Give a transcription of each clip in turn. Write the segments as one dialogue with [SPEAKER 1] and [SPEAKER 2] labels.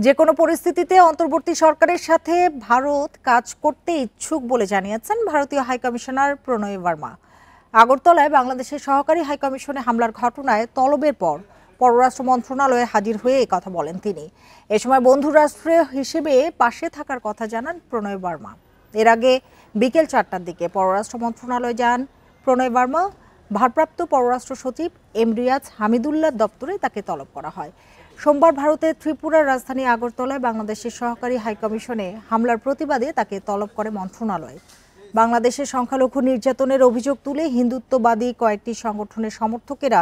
[SPEAKER 1] যে কোনো পরিস্থিতিতে অন্তর্বর্তী সরকারের সাথে ভারত কাজ করতে ইচ্ছুক বলে জানিয়েছেন ভারতীয় হাইকমিশনার প্রণয় বার্মা। আগরতলায় বাংলাদেশের সহকারী হাইকমিশনে হামলার ঘটনায় তলবের পর পররাষ্ট্র মন্ত্রণালয়ে হাজির হয়ে এই কথা বলেন তিনি। এ সময় বন্ধু রাষ্ট্র হিসেবে পাশে থাকার কথা জানান প্রণয় বার্মা। এর আগে বিকেল 4টার দিকে পররাষ্ট্র মন্ত্রণালয়ে যান প্রণয় বার্মা। ভারপ্রাপ্ত পররাষ্ট্র সচিব এম রিয়াজ হামিদুল্লাহ দপ্তরে তাকে তলব করা হয়। সোমবার ভারতের ত্রিপুরার রাজধানী আগরতলায় বাংলাদেশের সহকারী হাইকমিশনে হামলার প্রতিবাদে তাকে তলব করে মন্ত্রণালয়। বাংলাদেশের সংখ্যালঘু নির্যাতনের অভিযোগ তুলে হিন্দুত্ববাদী কয়েকটি সংগঠনের সমর্থকেরা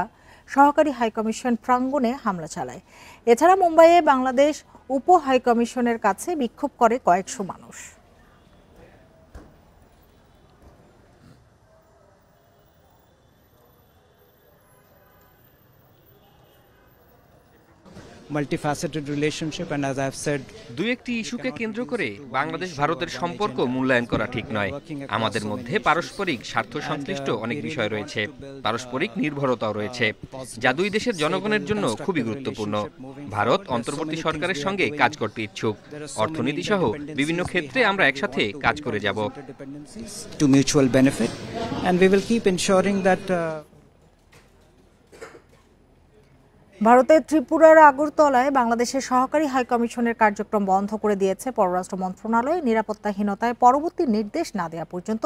[SPEAKER 1] সহকারী হাইকমিশন প্রাঙ্গণে হামলা চালায়। এছাড়া মুম্বাইয়ে বাংলাদেশ উপ হাইকমিশনের কাছে বিক্ষোভ করে কয়েকশো মানুষ।
[SPEAKER 2] multifaceted relationship, and as I've said,
[SPEAKER 3] দুই একটি ইস্যুকে কেন্দ্র করে বাংলাদেশ ভারতের সম্পর্ক মূল্যায়ন করা ঠিক নয়। আমাদের মধ্যে পারস্পরিক স্বার্থ সংশ্লিষ্ট অনেক বিষয় রয়েছে, পারস্পরিক নির্ভরতাও রয়েছে, যা দুই দেশের জনগণের জন্য খুবই গুরুত্বপূর্ণ। ভারত অন্তর্বর্তী সরকারের সঙ্গে কাজ করতে ইচ্ছুক। অর্থনীতি সহ বিভিন্ন ক্ষেত্রে আমরা একসাথে কাজ করে যাব।
[SPEAKER 2] to mutual benefit, and we will keep ensuring that
[SPEAKER 1] ভারতের ত্রিপুরার আগরতলায় বাংলাদেশের সহকারী হাইকমিশনের কার্যক্রম বন্ধ করে দিয়েছে পররাষ্ট্র মন্ত্রণালয়। নিরাপত্তাহীনতায় পরবর্তী নির্দেশ না দেওয়া পর্যন্ত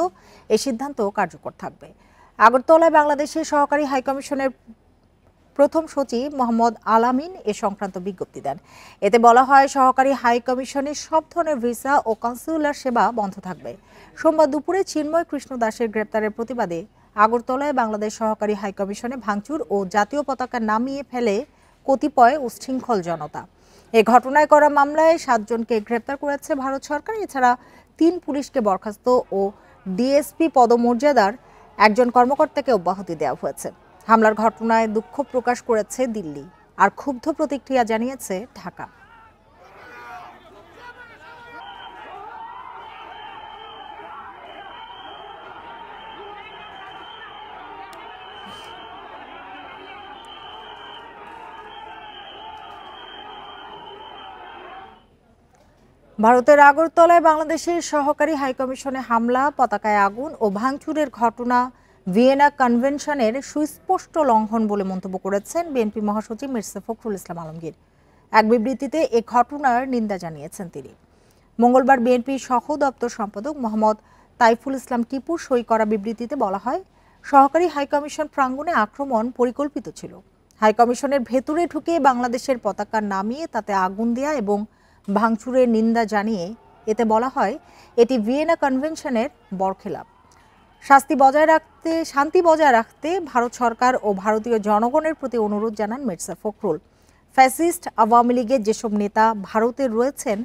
[SPEAKER 1] এই সিদ্ধান্ত কার্যকর থাকবে। আগরতলায় বাংলাদেশের সহকারী হাইকমিশনের প্রথম সচিব মোহাম্মদ আলামিন এ সংক্রান্ত বিজ্ঞপ্তি দেন। এতে বলা হয়, সহকারী হাইকমিশনের সব ধরনের ভিসা ও কনসুলার সেবা বন্ধ থাকবে। সোমবার দুপুরে চিন্ময় কৃষ্ণ দাসের গ্রেপ্তারের প্রতিবাদে আগরতলায় বাংলাদেশ সহকারী হাইকমিশনে ভাঙচুর ও জাতীয় পতাকা নামিয়ে ফেলে কতিপয় উচ্ছৃঙ্খল জনতা। এ ঘটনায় করা মামলায় 7 জনকে গ্রেপ্তার করেছে ভারত সরকার। এছাড়া 3 পুলিশকে বরখাস্ত ও ডিএসপি পদমর্যাদার একজন কর্মকর্তাকে অব্যাহতি দেওয়া হয়েছে। হামলার ঘটনায় দুঃখ প্রকাশ করেছে দিল্লি, আর ক্ষুব্ধ প্রতিক্রিয়া জানিয়েছে ঢাকা। ভারতের আগরতলায় বাংলাদেশের সহকারী হাইকমিশনে হামলা, পতাকায় আগুন ও ভাঙচুরের ঘটনা ভিয়েনা কনভেনশনের সুস্পষ্ট লঙ্ঘন বলে মন্তব্য করেছেন বিএনপি মহাসচিব মির্জা ফখরুল ইসলাম আলমগীর। এক বিবৃতিতে এ ঘটনার নিন্দা জানিয়েছেন তিনি। মঙ্গলবার বিএনপি সহ দপ্তর সম্পাদক মোহাম্মদ তাইফুল ইসলাম টিপুর সই করা বিবৃতিতে বলা হয়, সহকারী হাইকমিশন প্রাঙ্গণে আক্রমণ পরিকল্পিত ছিল। হাইকমিশনের ভেতরে ঢুকে বাংলাদেশের পতাকা নামিয়ে তাতে আগুন দেয়া এবং ভাঙচুরের নিন্দা জানিয়ে এতে বলা হয়, এটি ভিয়েনা কনভেনশনের বরখেলাপ। শান্তি বজায় রাখতে ভারত সরকার ও ভারতীয় জনগণের প্রতি অনুরোধ জানান মির্জা ফখরুল। ফ্যাসিস্ট আওয়ামী লীগের যেসব নেতা ভারতে রয়েছেন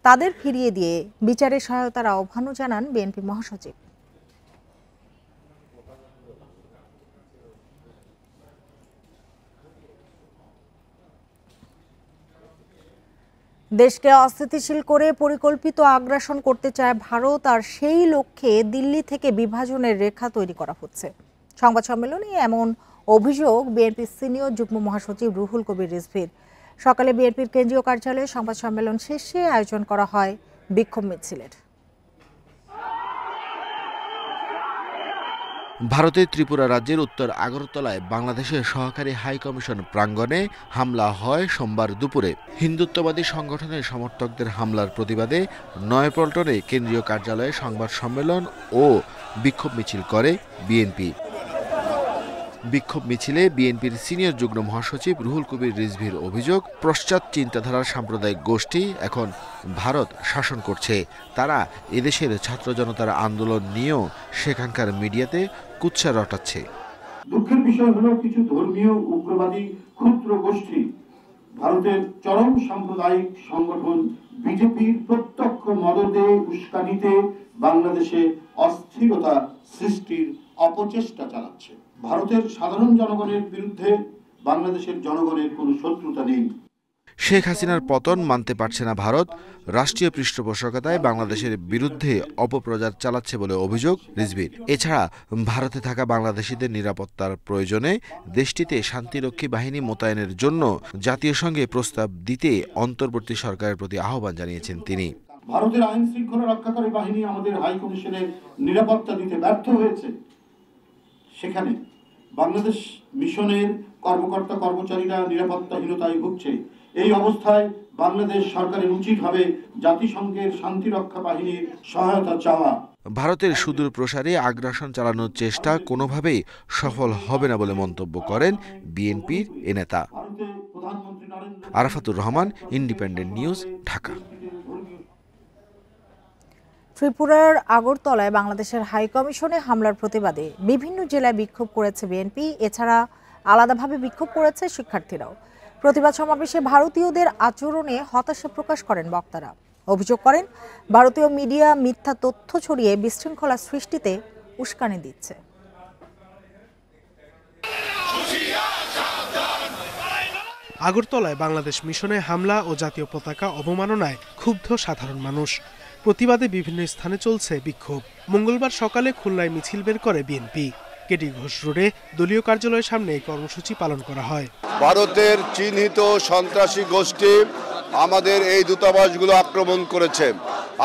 [SPEAKER 1] তাদের ফিরিয়ে দিয়ে বিচারে সহায়তার আহ্বানও জানান বিএনপি মহাসচিব। দেশকে অস্থিতিশীল করে পরিকল্পিত আগ্রাসন করতে চায় ভারত, আর সেই লক্ষ্যে দিল্লি থেকে বিভাজনের রেখা তৈরি করা হচ্ছে। সংবাদ সম্মেলনে এমন অভিযোগ বিএনপির সিনিয়র যুগ্ম মহাসচিব রুহুল কবির রিজভীর। সকালে বিএনপির কেন্দ্রীয় কার্যালয়ে সংবাদ সম্মেলন শেষে আয়োজন করা হয় বিক্ষোভ মিছিলের।
[SPEAKER 4] ভারতের ত্রিপুরা রাজ্যের উত্তর আগরতলায় বাংলাদেশের সহকারী হাইকমিশন প্রাঙ্গণে হামলা হয় সোমবার দুপুরে। হিন্দুত্ববাদী সংগঠনের সমর্থকদের হামলার প্রতিবাদে নয়াপল্টনে কেন্দ্রীয় কার্যালয়ে সংবাদ সম্মেলন ও বিক্ষোভ মিছিল করে বিএনপি। বিক্ষোভ মিছিলে বিএনপির সিনিয়র যুগ্ম মহাসচিব রুহুল কবির রিজভীর অভিযোগ, পশ্চাৎ চিন্তাধারার সাম্প্রদায়িক গোষ্ঠী এখন ভারত শাসন করছে। তারা এদেশের ছাত্র জনতার আন্দোলন নিয়েও সেখানকার মিডিয়াতে কুৎসা রটাচ্ছে।
[SPEAKER 5] দুঃখের বিষয় হলো, কিছু ধর্মীয় উগ্রবাদী ক্ষুদ্র গোষ্ঠী ভারতের চরম সাম্প্রদায়িক সংগঠন বিজেপির প্রত্যক্ষ মদদে উস্কানিতে বাংলাদেশে অস্থিরতা সৃষ্টির অপচেষ্টা চালাচ্ছে। ভারতের সাধারণ জনগণের বিরুদ্ধে বাংলাদেশের জনগণের কোনো শত্রুতা নেই।
[SPEAKER 4] শেখ হাসিনার পতন মানতে পারছে না ভারত, রাষ্ট্রীয় পৃষ্ঠপোষকতায় বাংলাদেশের বিরুদ্ধে অপপ্রচার চালাচ্ছে বলে অভিযোগ রিজভীর। এছাড়া ভারতে থাকা বাংলাদেশিদের নিরাপত্তার প্রয়োজনে দেশটিতে শান্তিরক্ষী বাহিনী মোতায়েনের জন্য জাতীয় সংঘে প্রস্তাব দিতে অন্তর্বর্তী সরকারের প্রতি আহ্বান জানিয়েছেন তিনি।
[SPEAKER 5] ভারতের আইন শৃঙ্খলা রক্ষাকারী বাহিনী আমাদের হাই কমিশনের নিরাপত্তা দিতে ব্যর্থ হয়েছে। সেখানে বাংলাদেশ মিশনের কর্মকর্তা কর্মচারীরা নিরাপত্তাহীনতায় ভুগছে। এই অবস্থায় বাংলাদেশ সরকারের উচিত হবে জাতিসংঘের শান্তিরক্ষা বাহিনীর সহায়তা চাওয়া।
[SPEAKER 4] ভারতের সুদূর প্রসারে আগ্রাসন চালানোর চেষ্টা কোনোভাবেই সফল হবে না বলে মন্তব্য করেন বিএনপির এ নেতা। Arafatur Rahman, independent News, Dhaka.
[SPEAKER 1] ত্রিপুরার আগরতলায় বাংলাদেশের হাইকমিশনে হামলার প্রতিবাদে বিভিন্ন জেলায় বিক্ষোভ করেছে বিএনপি। এছাড়া আলাদাভাবে বিক্ষোভ করেছে শিক্ষার্থীরাও। প্রতিবাদ সমাবেশে ভারতীয়দের আচরণে হতাশা প্রকাশ করেন বক্তারা। অভিযোগ করেন ভারতীয় মিডিয়া মিথ্যা তথ্য ছড়িয়ে বিশৃঙ্খলা সৃষ্টিতে উস্কানি দিচ্ছে।
[SPEAKER 6] আগরতলায় বাংলাদেশ মিশনে হামলা ও জাতীয় পতাকা অবমাননায় ক্ষুব্ধ সাধারণ মানুষ। প্রতিবাদে বিভিন্ন স্থানে চলছে বিক্ষোভ। মঙ্গলবার সকালে খুলনায় মিছিল বের করে বিএনপি। কেটি ঘোষ রোডে দলীয় কার্যালয়ের সামনে এই কর্মসূচি পালন করা হয়।
[SPEAKER 7] ভারতের চিহ্নিত সন্ত্রাসী গোষ্ঠী আমাদের এই দূতাবাসগুলো আক্রমণ করেছে।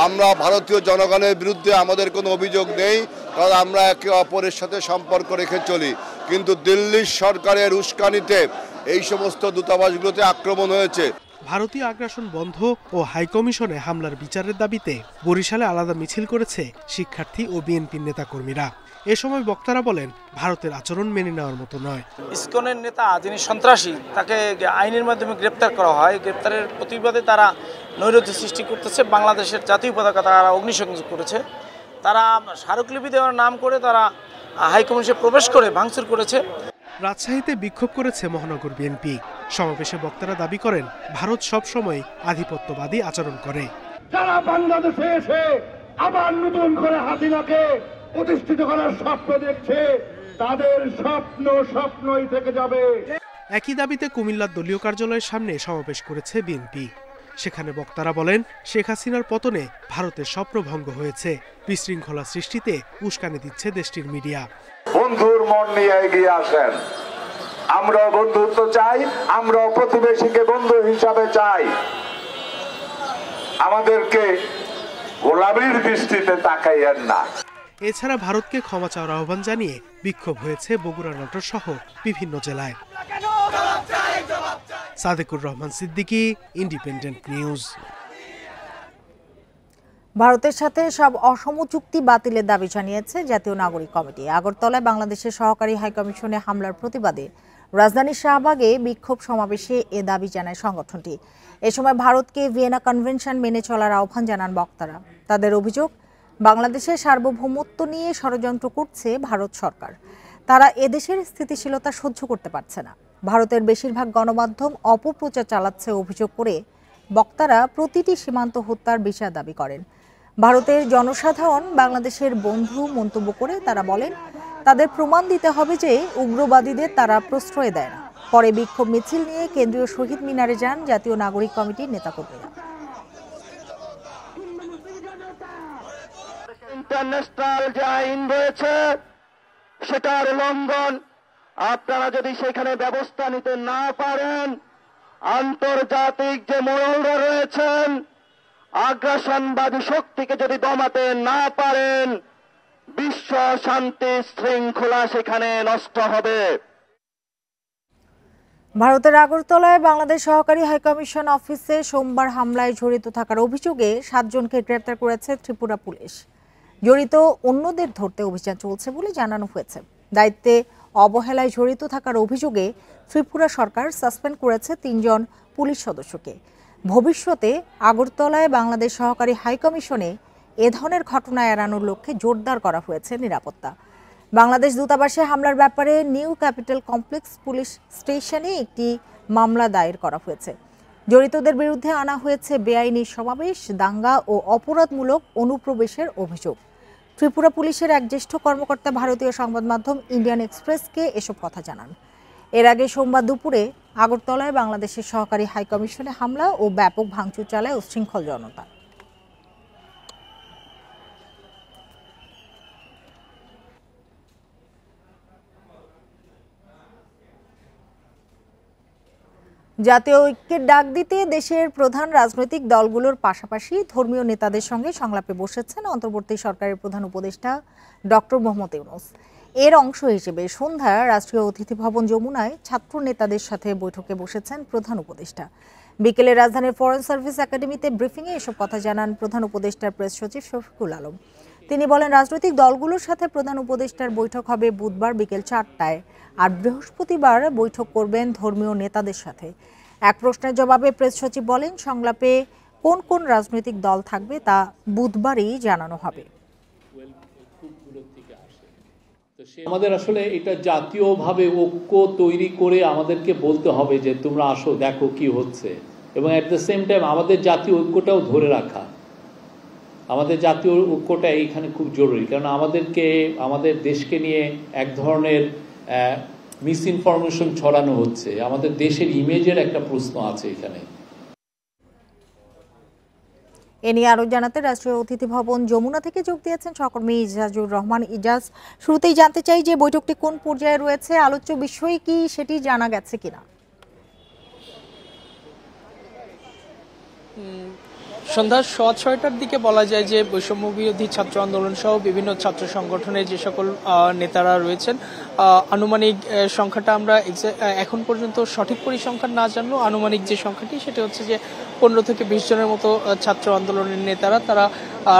[SPEAKER 7] আমরা ভারতীয় জনগণের বিরুদ্ধে আমাদের কোনো অভিযোগ নেই, কারণ আমরা একে অপরের সাথে সম্পর্ক রেখে চলি। কিন্তু দিল্লির সরকারের উস্কানিতে এই সমস্ত দূতাবাসগুলোতে আক্রমণ হয়েছে।
[SPEAKER 6] ভারতীয় আগ্রাসন বন্ধ ও হাইকমিশনে হামলার বিচারের দাবিতে বরিশালে আলাদা মিছিল করেছে শিক্ষার্থী ও বিএনপির নেতাকর্মীরা। এ সময় বক্তারা বলেন ভারতের আচরণ মেনে নেওয়ার মতো নয়।
[SPEAKER 8] ইসকনের নেতা যিনি সন্ত্রাসী, তাকে আইনের মাধ্যমে গ্রেপ্তার করা হয়। গ্রেপ্তারের প্রতিবাদে তারা নৈরাজ্য সৃষ্টি করতেছে। বাংলাদেশের জাতীয় পতাকা তারা অগ্নিসংযোগ করেছে। তারা স্মারকলিপি দেওয়ার নাম করে তারা হাইকমিশনে প্রবেশ করে ভাঙচুর করেছে।
[SPEAKER 6] রাজশাহীতে বিক্ষোভ করেছে মহানগর বিএনপি। সমাবেশে বক্তারা দাবি করেন ভারত সবসময় আধিপত্যবাদী আচরণ করে।
[SPEAKER 5] যারা বাংলাদেশে এসে আবার নতুন করে হাসিনাকে প্রতিষ্ঠিত করার স্বপ্ন দেখছে, তাদের স্বপ্নই থেকে যাবে।
[SPEAKER 6] একই দাবিতে কুমিল্লার দলীয় কার্যালয়ের সামনে সমাবেশ করেছে বিএনপি। সেখানে বক্তারা বলেন শেখ হাসিনার পতনে ভারতের স্বপ্নভঙ্গ হয়েছে। বিশৃঙ্খলা সৃষ্টিতে উস্কানি দিচ্ছে দেশটির মিডিয়া।
[SPEAKER 9] বন্ধুর মন নিয়ে এগিয়ে আসেন। আমরাও বন্ধুত্ব চাই, আমরাও প্রতিবেশীকে বন্ধু হিসাবে চাই। আমাদেরকে গোলামীর দৃষ্টিতে তাকাইয়েন না।
[SPEAKER 6] এছাড়া ভারতকে ক্ষমা চাওয়ার আহ্বান জানিয়ে বিক্ষোভ হয়েছে বগুড়া, নাটোর সহ বিভিন্ন জেলায়। Sadequr Rahman Siddiqui, independent news.
[SPEAKER 1] ভারতের সাথে সব অসম চুক্তি বাতিলের দাবি জানিয়েছে জাতীয় নাগরিক কমিটি। আগরতলায় বাংলাদেশের সহকারী হাইকমিশনে হামলার প্রতিবাদে রাজধানীর শাহবাগে বিক্ষোভ সমাবেশে এ দাবি জানায় সংগঠনটি। এ সময় ভারতকে ভিয়েনা কনভেনশন মেনে চলার আহ্বান জানান বক্তারা। তাদের অভিযোগ, বাংলাদেশের সার্বভৌমত্ব নিয়ে ষড়যন্ত্র করছে ভারত সরকার। তারা এদেশের স্থিতিশীলতা সহ্য করতে পারছে না। ভারতের বেশিরভাগ গণমাধ্যম অপপ্রচার চালাচ্ছে অভিযোগ করে বক্তারা প্রতিটি সীমান্ত হত্যার বিচার দাবি করেন। ভারতের জনসাধারণ বাংলাদেশের বন্ধু মন্তব্য করে তারা বলেন তাদের প্রমাণ দিতে হবে যে উগ্রবাদীদের তারা প্রশ্রয় দেয় না। পরে বিক্ষোভ মিছিল নিয়ে কেন্দ্রীয় শহীদ মিনারে যান জাতীয় নাগরিক কমিটির নেতাকর্মীরা।
[SPEAKER 9] ইন্টারন্যাশনাল যে আইন রয়েছে সেটার লঙ্ঘন, আপনারা যদি সেখানে ব্যবস্থা নিতে না পারেন, আন্তর্জাতিক যে মোড়লরা রয়েছেন আগ্রাসনবাদী শক্তিকে যদি দমাতে না পারেন, বিশ্ব শান্তি শৃঙ্খলা সেখানে নষ্ট হবে।
[SPEAKER 1] ভারতের আগরতলায় বাংলাদেশ সহকারী হাইকমিশন অফিসে সোমবার হামলায় জড়িত থাকার অভিযোগে 7 জনকে গ্রেপ্তার করেছে ত্রিপুরা পুলিশ। জড়িত অন্যদের ধরতে অভিযান চলছে বলে জানানো হয়েছে। দায়িত্বে অবহেলায় জড়িত থাকার অভিযোগে ত্রিপুরা সরকার সাসপেন্ড করেছে 3 জন পুলিশ সদস্যকে। ভবিষ্যতে আগরতলায় বাংলাদেশ সহকারী হাইকমিশনে এ ধরনের ঘটনা এড়ানোর লক্ষ্যে জোরদার করা হয়েছে নিরাপত্তা। বাংলাদেশ দূতাবাসে হামলার ব্যাপারে নিউ ক্যাপিটাল কমপ্লেক্স পুলিশ স্টেশনে একটি মামলা দায়ের করা হয়েছে। জড়িতদের বিরুদ্ধে আনা হয়েছে বেআইনি সমাবেশ, দাঙ্গা ও অপরাধমূলক অনুপ্রবেশের অভিযোগ। ত্রিপুরা পুলিশের এক জ্যেষ্ঠ কর্মকর্তা ভারতীয় সংবাদ মাধ্যম ইন্ডিয়ান এক্সপ্রেসকে এসব কথা জানান। এর আগে সোমবার দুপুরে আগরতলায় বাংলাদেশের সহকারী হাইকমিশনে হামলা ও ব্যাপক ভাঙচুর চালায় উচ্ছৃঙ্খল জনতা। জাতীয় ঐক্যের ডাক দিতে দেশের প্রধান রাজনৈতিক দলগুলোর পাশাপাশি ধর্মীয় নেতাদের সঙ্গে সংলাপে বসেছেন অন্তর্বর্তী সরকারের প্রধান উপদেষ্টা ডক্টর মোহাম্মদ ইউনূস। এর অংশ হিসেবে সন্ধ্যায় রাষ্ট্রীয় অতিথি ভবন যমুনায় ছাত্র নেতাদের সাথে বৈঠকে বসেছেন প্রধান উপদেষ্টা। বিকেলে রাজধানীর ফরেন সার্ভিস একাডেমিতে ব্রিফিংয়ে এসব কথা জানান প্রধান উপদেষ্টার প্রেস সচিব শফিকুল আলম। তিনি বলেন, রাজনৈতিক দলগুলোর সাথে প্রধান উপদেষ্টার বৈঠক হবে বুধবার বিকেল 4টায়, আর বৃহস্পতিবার বৈঠক করবেন ধর্মীয় নেতাদের সাথে। এক প্রশ্নের জবাবে প্রেস সচিব বলেন, সংলাপে কোন কোন রাজনৈতিক দল থাকবে তা বুধবারই জানানো হবে।
[SPEAKER 10] আমাদের আসলে এটা জাতীয়ভাবে ঐক্য তৈরি করে আমাদেরকে বলতে হবে যে তোমরা আসো, দেখো কি হচ্ছে, এবং অ্যাট দ্য সেম টাইম আমাদের জাতীয় ঐক্যটাও ধরে রাখা। আমাদের জাতীয় ঐক্যটা এইখানে খুব জরুরি, কারণ আমাদের দেশকে নিয়ে এক ধরনের মিস ইনফরমেশন ছড়ানো হচ্ছে। আমাদের দেশের ইমেজের একটা প্রশ্ন আছে এখানে।
[SPEAKER 1] এ নিয়ে আরো জানাতে রাষ্ট্রীয় অতিথি ভবন যমুনা থেকে যোগ দিয়েছেন সহকর্মী ইজাজুর রহমান। ইজাজ, শুরুতেই জানতে চাই যে বৈঠকটি কোন পর্যায়ে রয়েছে, আলোচ্য বিষয় কি সেটি জানা গেছে কিনা?
[SPEAKER 8] সন্ধ্যা 6:30টার দিকে বলা যায় যে বৈষম্য বিরোধী ছাত্র আন্দোলন সহ বিভিন্ন ছাত্র সংগঠনের যে সকল নেতারা রয়েছেন, আনুমানিক সংখ্যাটা আমরা এখন পর্যন্ত সঠিক পরিসংখ্যান না জানলেও আনুমানিক যে সংখ্যাটি সেটা হচ্ছে যে 15 থেকে 20 জনের মতো ছাত্র আন্দোলনের নেতারা তারা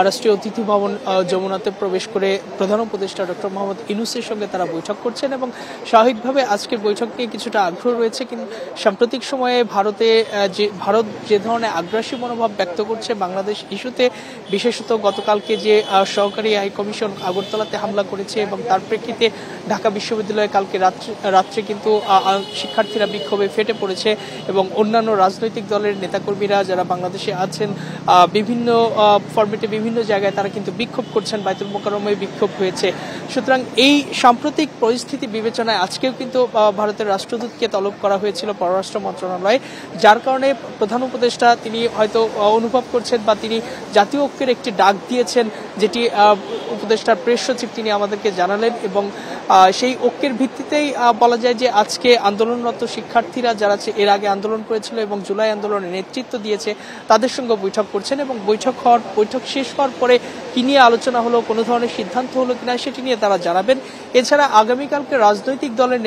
[SPEAKER 8] রাষ্ট্রীয় অতিথি ভবন যমুনাতে প্রবেশ করে প্রধান উপদেষ্টা ডক্টর মোহাম্মদ ইউনূসের সঙ্গে তারা বৈঠক করছেন এবং স্বাভাবিকভাবে আজকের বৈঠক নিয়ে কিছুটা আগ্রহ রয়েছে। কিন্তু সাম্প্রতিক সময়ে ভারত যে ধরনের আগ্রাসী মনোভাব ব্যক্ত করছে বাংলাদেশ ইস্যুতে, বিশেষত গতকালকে যে সহকারী হাইকমিশন আগরতলাতে হামলা করেছে এবং তার প্রেক্ষিতে ঢাকা বিশ্ববিদ্যালয়ে কালকে রাত্রে কিন্তু শিক্ষার্থীরা বিক্ষোভে ফেটে পড়েছে এবং অন্যান্য রাজনৈতিক দলের নেতাকর্মীরা যারা বাংলাদেশে আছেন বিভিন্ন ফরম্যাটে বিভিন্ন জায়গায় তারা কিন্তু বিক্ষোভ করছেন, বাইতুল মোকাররমে বিক্ষোভ হয়েছে। সুতরাং এই সাম্প্রতিক পরিস্থিতি বিবেচনায় আজকেও কিন্তু ভারতের রাষ্ট্রদূতকে তলব করা হয়েছিল পররাষ্ট্র মন্ত্রণালয়ে, যার কারণে প্রধান উপদেষ্টা তিনি হয়তো অনুভব করছেন বা তিনি জাতীয় ঐক্যের একটি ডাক দিয়েছেন, যেটি উপদেষ্টার প্রেস সচিব তিনি আমাদেরকে জানালেন এবং সেই ঐক্যের ভিত্তিতেই বলা যায় যে আজকে আন্দোলনরত শিক্ষার্থীরা যারা এর আগে আন্দোলন করেছিল এবং জুলাই আন্দোলনের নেতৃত্ব দিয়েছে তাদের সঙ্গে বৈঠক করছেন এবং বৈঠক শেষ হওয়ার পরে কি নিয়ে আলোচনা হলো, কোনো ধরনের সিদ্ধান্ত হলো কিনা সেটি নিয়ে তারা জানাবেন। এছাড়া আগামীকালকে রাজনৈতিক দলের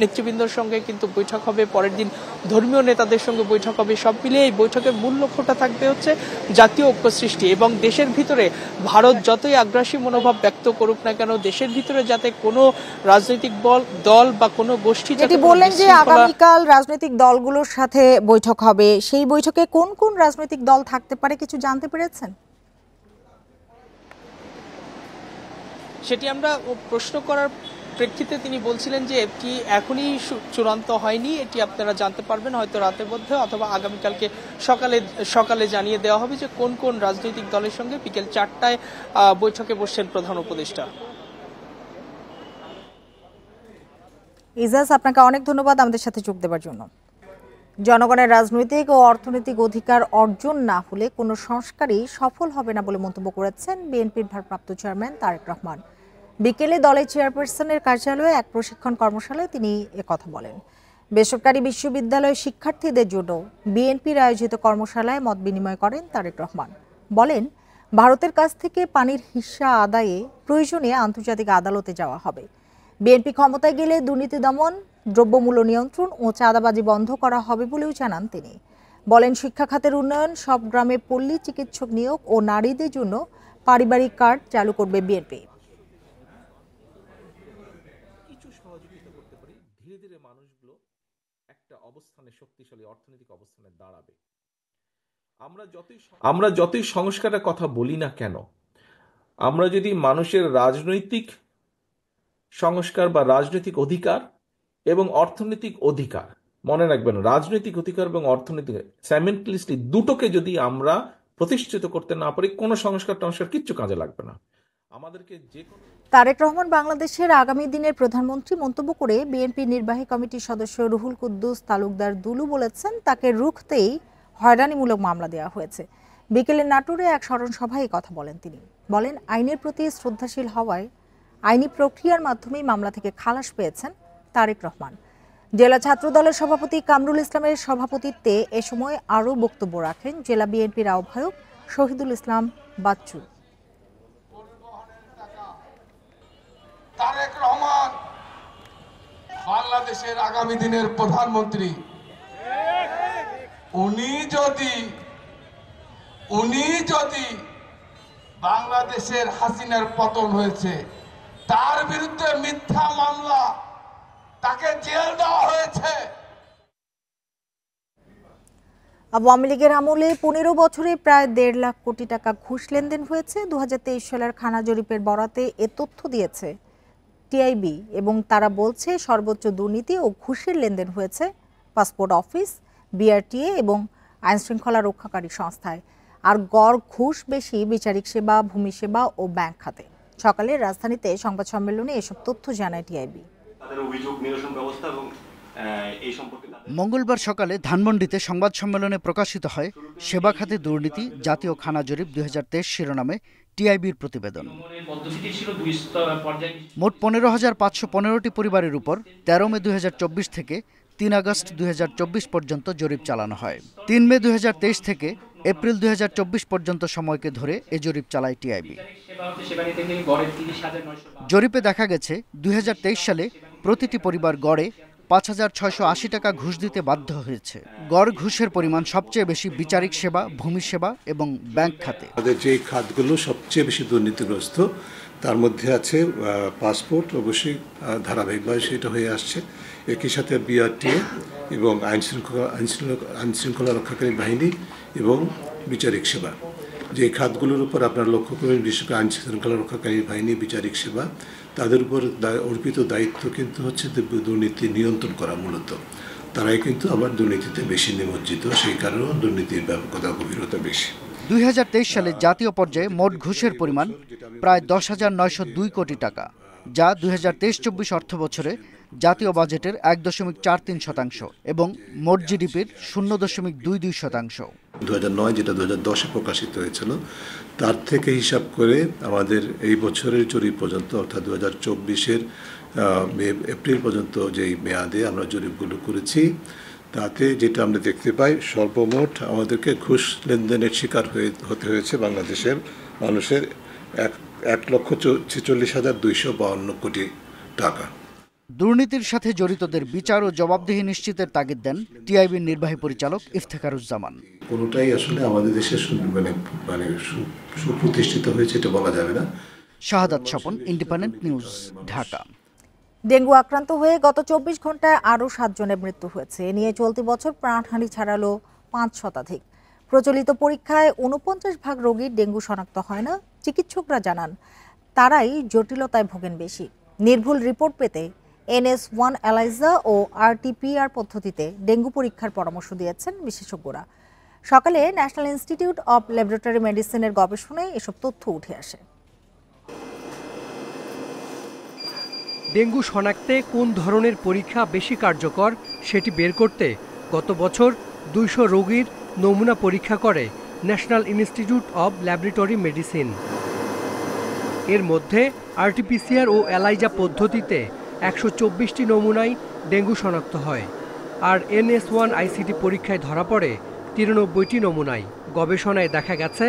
[SPEAKER 8] নেতৃবৃন্দর সঙ্গে কিন্তু বৈঠক হবে, পরের দিন ধর্মীয় নেতাদের সঙ্গে বৈঠক হবে। সব মিলিয়ে এই বৈঠকের মূল লক্ষ্যটা থাকবে হচ্ছে জাতীয় ঐক্য সৃষ্টি এবং দেশের ভিতরে ভারত যতই আগ্রাসী মনোভাব ব্যক্ত করুক না কেন, দেশের ভিতরে যাতে কোনো রাজনৈতিক দল বা কোনো গোষ্ঠী,
[SPEAKER 1] যেটি বললেন যে আগামীকাল রাজনৈতিক দলগুলোর সাথে বৈঠক হবে, সেই বৈঠকে কোন কোন রাজনৈতিক দল থাকতে পারে কিছু জানতে পেরেছেন?
[SPEAKER 8] সেটি আমরা প্রশ্ন করার প্রেক্ষিতে তিনি বলছিলেন যে এটি এখনই চূড়ান্ত হয়নি, এটি আপনারা জানতে পারবেন হয়তো রাতের মধ্যে অথবা আগামীকালকে সকালে জানিয়ে দেওয়া হবে যে কোন কোন রাজনৈতিক দলের সঙ্গে বিকেল 4টায় বৈঠকে বসছেন প্রধান উপদেষ্টা।
[SPEAKER 1] ইজাজ, আপনাকে অনেক ধন্যবাদ আমাদের সাথে যোগ দেওয়ার জন্য। জনগণের রাজনৈতিক ও অর্থনৈতিক অধিকার অর্জন না হলে কোনো সংস্কারই সফল হবে না বলে মন্তব্য করেছেন বিএনপির ভারপ্রাপ্ত চেয়ারম্যান তারেক রহমান। বিকেলে দলের চেয়ারপারসনের কার্যালয়ে এক প্রশিক্ষণ কর্মশালায় তিনি একথা বলেন। বেসরকারি বিশ্ববিদ্যালয় শিক্ষার্থীদের জন্য বিএনপির আয়োজিত কর্মশালায় মত বিনিময় করেন তারেক রহমান। বলেন, ভারতের কাছ থেকে পানির হিস্সা আদায়ে প্রয়োজনে আন্তর্জাতিক আদালতে যাওয়া হবে। বিএনপি ক্ষমতায় গেলে দুর্নীতি দমন, দ্রব্যমূল্য নিয়ন্ত্রণ ও চাঁদাবাজি বন্ধ করা হবে বলেও জানান তিনি। বলেন, শিক্ষা খাতের উন্নয়ন, সব গ্রামে পল্লী চিকিৎসক নিয়োগ ও নারীদের জন্য পারিবারিক কার্ড চালু করবে বিএনপি।
[SPEAKER 11] কিছু সহযোগিতা করতে পারি, ধীরে ধীরে মানুষগুলো একটা অবস্থানে, শক্তিশালী অর্থনৈতিক অবস্থানে দাঁড়াবে। আমরা যতই সংস্কারের কথা বলি না কেন, আমরা যদি মানুষের রাজনৈতিক সংস্কার বা রাজনৈতিক অধিকার এবং অর্থনৈতিক অধিকার, মনে রাখবেন রাজনৈতিক অধিকার এবং অর্থনৈতিক সাইমেন্টালিস্টলি দুটোকে যদি আমরা প্রতিষ্ঠিত করতে না পারি, কোনো সংস্কার কিচ্ছু কাজে লাগবে না। আমাদেরকে যে কোনো
[SPEAKER 1] তারেক রহমান বাংলাদেশের আগামী দিনের প্রধানমন্ত্রী মন্তব্য করে বিএনপি নির্বাহী কমিটির সদস্য রুহুল কুদ্দুস তালুকদার দুলু বলেছেন, তাকে রুখতেই হয়রানিমূলক মামলা দেওয়া হয়েছে। বিকেলে নাটোরে এক স্মরণ সভায় কথা বলেন তিনি। বলেন, আইনের প্রতি শ্রদ্ধাশীল হওয়ায় আইনি প্রক্রিয়ার মাধ্যমেই মামলা থেকে খালাস পেয়েছেন তারেক রহমান। জেলা ছাত্রদলের সভাপতি কামরুল ইসলামের সভাপতিত্বে এ সময় আরও বক্তব্য রাখেন জেলা বিএনপির আহ্বায়ক শহীদুল ইসলাম বাচ্চু।
[SPEAKER 12] তারেক রহমান বাংলাদেশের আগামী দিনের প্রধানমন্ত্রী। উনি যদি বাংলাদেশের হাসিনার পতন হয়েছে তার বিরুদ্ধে মিথ্যা মামলা, তাকে জেল দেওয়া হয়েছে।
[SPEAKER 1] আওয়ামী লীগের আমলে 15 বছরে প্রায় 1.5 লাখ কোটি টাকা ঘুষ লেনদেন হয়েছে। 2023 সালের খানা জরিপের বরাতে এ তথ্য দিয়েছে টিআইবি এবং তারা বলছে সর্বোচ্চ দুর্নীতি ও ঘুষের লেনদেন হয়েছে পাসপোর্ট অফিস, বিআরটিএ এবং আইনশৃঙ্খলা রক্ষাকারী সংস্থায়। আর গড় ঘুষ বেশি বিচারিক সেবা, ভূমি সেবা ও ব্যাংক খাতে। সকালে রাজধানীতে সংবাদ সম্মেলনে এসব তথ্য জানায় টিআইবি।
[SPEAKER 13] মঙ্গলবার সকালে ধানমন্ডিতে সংবাদ সম্মেলনে প্রকাশিত হয় সেবা খাতে দুর্নীতি জাতীয় খানা জরিপ 2023 শিরোনামে টিআইবির প্রতিবেদন। মোট 15,515টি পরিবারের উপর 13 মে 2024 থেকে 3 আগস্ট 2024 পর্যন্ত জরিপ চালানো হয়। 3 মে 2023 থেকে এপ্রিল 2024 পর্যন্ত সময়কে ধরে এ জরিপ চালায় টিআইবি। জরিপে দেখা গেছে 2023 সালে প্রতিটি পরিবার গড়ে 5,680 টাকা ঘুষ দিতে বাধ্য হয়েছে। গড় ঘুষের পরিমাণ সবচেয়ে বেশি বিচারিক সেবা, ভূমি সেবা এবং ব্যাংক খাতে।
[SPEAKER 14] আমাদের যে খাতগুলো সবচেয়ে বেশি দুর্নীতিগ্রস্ত তার মধ্যে আছে পাসপোর্ট, অবশ্যই ধারাবাহিকভাবে সেটা হয়ে আসছে। একই সাথে বিআরটিএ এবং আইনশৃঙ্খলা রক্ষাকারী বাহিনী এবং বিচারিক সেবা, যে খাতগুলোর উপর আপনারা লক্ষ্য করেন, বিশেষ করে আইনশৃঙ্খলা রক্ষাকারী বাহিনী, বিচারিক সেবা, তাদের উপর অর্পিত দায়িত্ব কিন্তু হচ্ছে দুর্নীতি নিয়ন্ত্রণ করা। মূলত তারাই কিন্তু আবার দুর্নীতিতে বেশি নিমজ্জিত, সেই কারণেও দুর্নীতির ব্যাপকতা গভীরতা বেশি।
[SPEAKER 13] 2023 সালে জাতীয় পর্যায়ে মোট ঘুষের পরিমাণ প্রায় 10,902 কোটি টাকা, যা 2023-24 অর্থ বছরে জাতীয় বাজেটের 1.43% এবং মোট জিডিপির 0.22%।
[SPEAKER 14] 2009 যেটা 2010-এ প্রকাশিত হয়েছিল, তার থেকে হিসাব করে আমাদের এই বছরের জরিপ পর্যন্ত, অর্থাৎ 2024-এর এপ্রিল পর্যন্ত যেই মেয়াদে আমরা জরিপগুলো করেছি, তাতে যেটা আমরা দেখতে পাই, সর্বমোট আমাদেরকে ঘুষ লেনদেনের শিকার হতে হয়েছে বাংলাদেশের মানুষের 1,46,252 কোটি টাকা।
[SPEAKER 13] দুর্নীতির সাথে জড়িতদের বিচার ও জবাবদিহি নিশ্চিতের তাগিদ দেন টিআইবির নির্বাহী পরিচালক ইফতেখারুজ্জামান।
[SPEAKER 14] কোনোটাই আসলে আমাদের দেশে মানে সুপ্রতিষ্ঠিত হয়েছে এটা বলা যাবে না।
[SPEAKER 13] Shahadat Swapan, Independent News, Dhaka.
[SPEAKER 1] ডেঙ্গু আক্রান্ত হয়ে গত 24 ঘন্টায় আরও 7 জনের মৃত্যু হয়েছে। এ নিয়ে চলতি বছর প্রাণহানি ছাড়ালো 5 শতাধিক। প্রচলিত পরীক্ষায় 49% রোগীর ডেঙ্গু শনাক্ত হয় না। চিকিৎসকরা জানান, তারাই জটিলতায় ভোগেন বেশি। নির্ভুল রিপোর্ট পেতে NS1 এলাইজা ও RT-PCR পদ্ধতিতে ডেঙ্গু পরীক্ষার পরামর্শ দিয়েছেন বিশেষজ্ঞরা। সকালে ন্যাশনাল ইনস্টিটিউট অব ল্যাবরেটরি মেডিসিনের গবেষণায় এসব তথ্য উঠে আসে।
[SPEAKER 15] ডেঙ্গু শনাক্তে কোন ধরনের পরীক্ষা বেশি কার্যকর সেটি বের করতে গত বছর 200 রোগীর নমুনা পরীক্ষা করে national institute of laboratory medicine. এর মধ্যে RT-PCR ও এলাইজা পদ্ধতিতে 124টি নমুনায় ডেঙ্গু শনাক্ত হয়, আর NS1 ICT পরীক্ষায় ধরা পড়ে 93টি নমুনায়। গবেষণায় দেখা গেছে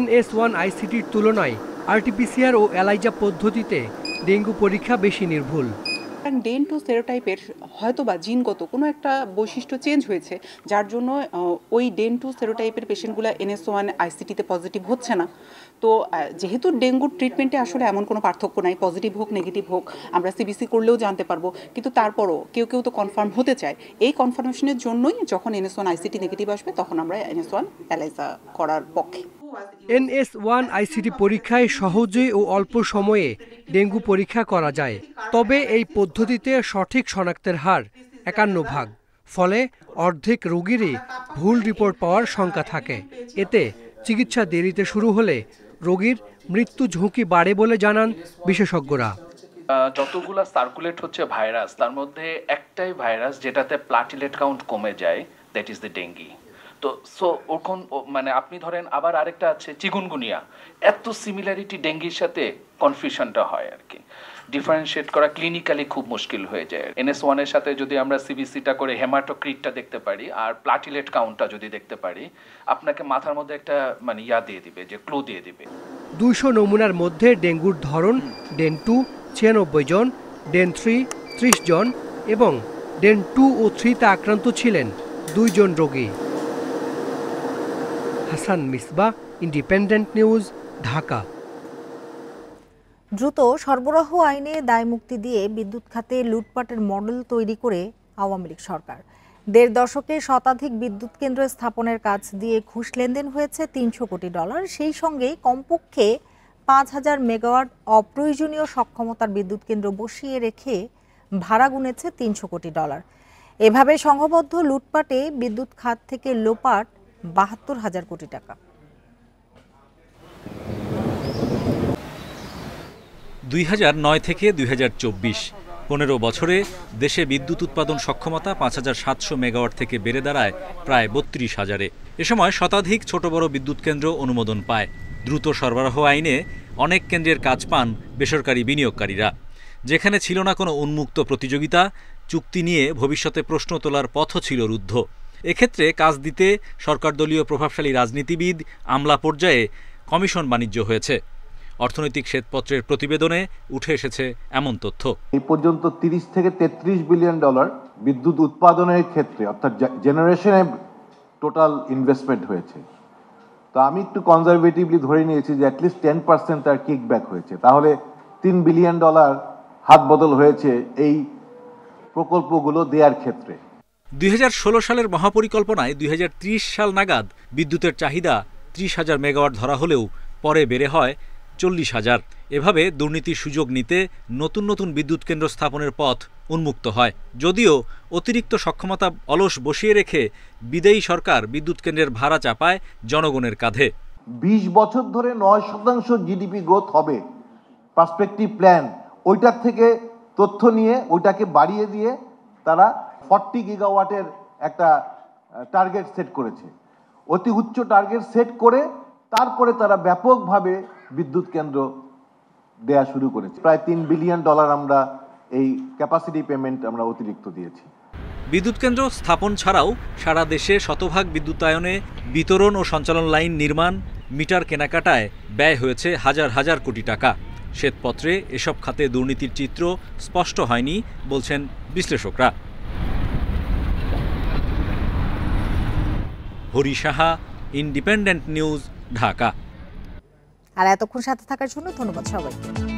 [SPEAKER 15] NS1 ICTর তুলনায় RT-PCR ও এলাইজা পদ্ধতিতে ডেঙ্গু পরীক্ষা বেশি নির্ভুল।
[SPEAKER 16] ডেন টু সেরোটাইপের হয়তোবা জিনগত কোনো একটা বৈশিষ্ট্য চেঞ্জ হয়েছে, যার জন্য ওই ডেন টু সেরোটাইপের পেশেন্টগুলো NS1 ICTতে পজিটিভ হচ্ছে না। তো যেহেতু ডেঙ্গুর ট্রিটমেন্টে আসলে এমন কোনো পার্থক্য নাই, পজিটিভ হোক নেগেটিভ হোক আমরা CBC করলেও জানতে পারবো, কিন্তু তারপরও কেউ কেউ তো কনফার্ম হতে চায়। এই কনফার্মেশনের জন্যই যখন NS1 ICT নেগেটিভ আসবে তখন আমরা NS1 এলাইজা করার পক্ষে।
[SPEAKER 15] NS1 ICT পরীক্ষায় সহজে ও অল্প সময়ে ডেঙ্গু পরীক্ষা করা যায়, তবে এই পদ্ধতিতে সঠিক শনাক্তের হার 51%। ফলে অর্ধেক রোগীরই ভুল রিপোর্ট পাওয়ার শঙ্কা থাকে। এতে চিকিৎসা দেরিতে শুরু হলে রোগীর মৃত্যু ঝুঁকি বাড়ে বলে জানান বিশেষজ্ঞরা।
[SPEAKER 10] যতগুলা সার্কুলেট হচ্ছে ভাইরাস, তার মধ্যে একটাই ভাইরাস যেটাতে প্লাটিলেট কাউন্ট কমে যায়, দ্যাট ইজ দ্য ডেঙ্গি। তো সো ওরকম মানে আপনি ধরেন আবার আরেকটা আছে চিকুনগুনিয়া, এত সিমিলারিটি ডেঙ্গির সাথে কনফিউশনটা হয় আর কি, ডিফারেন্সিয়েট করা ক্লিনিক্যালি খুব মুশকিল হয়ে যায়। NS1 এর সাথে যদি আমরা সিবিসিটা করে হেমাটোক্রিটটা দেখতে পারি আর প্লাটিলেট কাউন্টটা যদি দেখতে পারি, আপনাকে মাথার মধ্যে একটা মানে ইয়া দিয়ে দিবে, যে ক্লু দিয়ে দিবে।
[SPEAKER 15] 200 নমুনার মধ্যে ডেঙ্গুর ধরন ডেন 2 96 জন, ডেন 3 30 জন এবং ডেন 2 ও 3 তে আক্রান্ত ছিলেন 2 জন রোগী। Hasan Misbah, independent News, Dhaka.
[SPEAKER 1] দ্রুত সরবরাহ আইনে দায়মুক্তি দিয়ে বিদ্যুৎ খাতে লুটপাটের মডেল তৈরি করে আওয়ামী লীগ সরকার। 1.5 দশকে শতাধিক বিদ্যুৎ কেন্দ্র স্থাপনের কাজ দিয়ে ঘুষ লেনদেন হয়েছে $300 কোটি। সেই সঙ্গে কমপক্ষে 5000 মেগাওয়াট অপ্রয়োজনীয় সক্ষমতার বিদ্যুৎ কেন্দ্র বসিয়ে রেখে ভাড়া গুনেছে $300 কোটি। এভাবে সংঘবদ্ধ লুটপাটে বিদ্যুৎ খাত থেকে লোপাট 72,000 কোটি টাকা।
[SPEAKER 17] 2009 থেকে 2024 15 বছরে দেশে বিদ্যুৎ উৎপাদন সক্ষমতা 5700 মেগাওয়াট থেকে বেড়ে দাঁড়ায় প্রায় 32,000-এ। এ সময় শতাধিক ছোট বড় বিদ্যুৎ কেন্দ্র অনুমোদন পায়। দ্রুত সরবরাহ আইনে অনেক কেন্দ্রের কাজ পান বেসরকারি বিনিয়োগকারীরা। যেখানে ছিল না কোনো উন্মুক্ত প্রতিযোগিতা, চুক্তি নিয়ে ভবিষ্যতে প্রশ্ন তোলার পথও ছিল রুদ্ধ। এক্ষেত্রে কাজ দিতে সরকারদলীয় প্রভাবশালী রাজনীতিবিদ আমলা পর্যায়ে কমিশন বাণিজ্য হয়েছে। অর্থনৈতিক শ্বেতপত্রের প্রতিবেদনে উঠে এসেছে এমন তথ্য।
[SPEAKER 18] এই পর্যন্ত 30 থেকে $33 বিলিয়ন বিদ্যুৎ উৎপাদনের ক্ষেত্রে অর্থাৎ জেনারেশনে টোটাল ইনভেস্টমেন্ট হয়েছে। তো আমি একটু কনজারভেটিভলি ধরে নিয়েছি যে অ্যাটলিস্ট 10% তার কিকব্যাক হয়েছে, তাহলে $3 বিলিয়ন হাত বদল হয়েছে এই প্রকল্পগুলো দেওয়ার ক্ষেত্রে।
[SPEAKER 17] 2016 সালের মহাপরিকল্পনায় 2030 সাল নাগাদ বিদ্যুতের চাহিদা 30,000 মেগাওয়াট ধরা হলেও পরে বেড়ে হয় 40,000। এভাবে দুর্নীতির সুযোগ নিতে নতুন নতুন বিদ্যুৎ কেন্দ্র স্থাপনের পথ উন্মুক্ত হয়। যদিও অতিরিক্ত সক্ষমতা অলস বসিয়ে রেখে বিদেয়ী সরকার বিদ্যুৎ কেন্দ্রের ভাড়া চাপায় জনগণের কাঁধে।
[SPEAKER 18] 20 বছর ধরে 9% জিডিপি গ্রোথ হবে পার্সপেক্টিভ প্ল্যান, ওইটার থেকে তথ্য নিয়ে ওইটাকে বাড়িয়ে দিয়ে তারা 40 গিগাওয়াটের একটা টার্গেট সেট করেছে। অতি উচ্চ টার্গেট সেট করে তারপরে তারা ব্যাপকভাবে বিদ্যুৎ কেন্দ্র দেয়া শুরু করেছে। প্রায় $3 বিলিয়ন আমরা এই ক্যাপাসিটি পেমেন্ট আমরা অতিরিক্ত দিয়েছি।
[SPEAKER 17] বিদ্যুৎ কেন্দ্র স্থাপন ছাড়াও সারা দেশে শতভাগ বিদ্যুতায়নে বিতরণ ও সঞ্চালন লাইন নির্মাণ, মিটার কেনাকাটায় ব্যয় হয়েছে হাজার হাজার কোটি টাকা। শ্বেতপত্রে এসব খাতে দুর্নীতির চিত্র স্পষ্ট হয়নি বলছেন বিশ্লেষকরা। Hari Saha, Independent News, Dhaka.
[SPEAKER 1] আর এতক্ষণ সাথে থাকার জন্য ধন্যবাদ সবাইকে।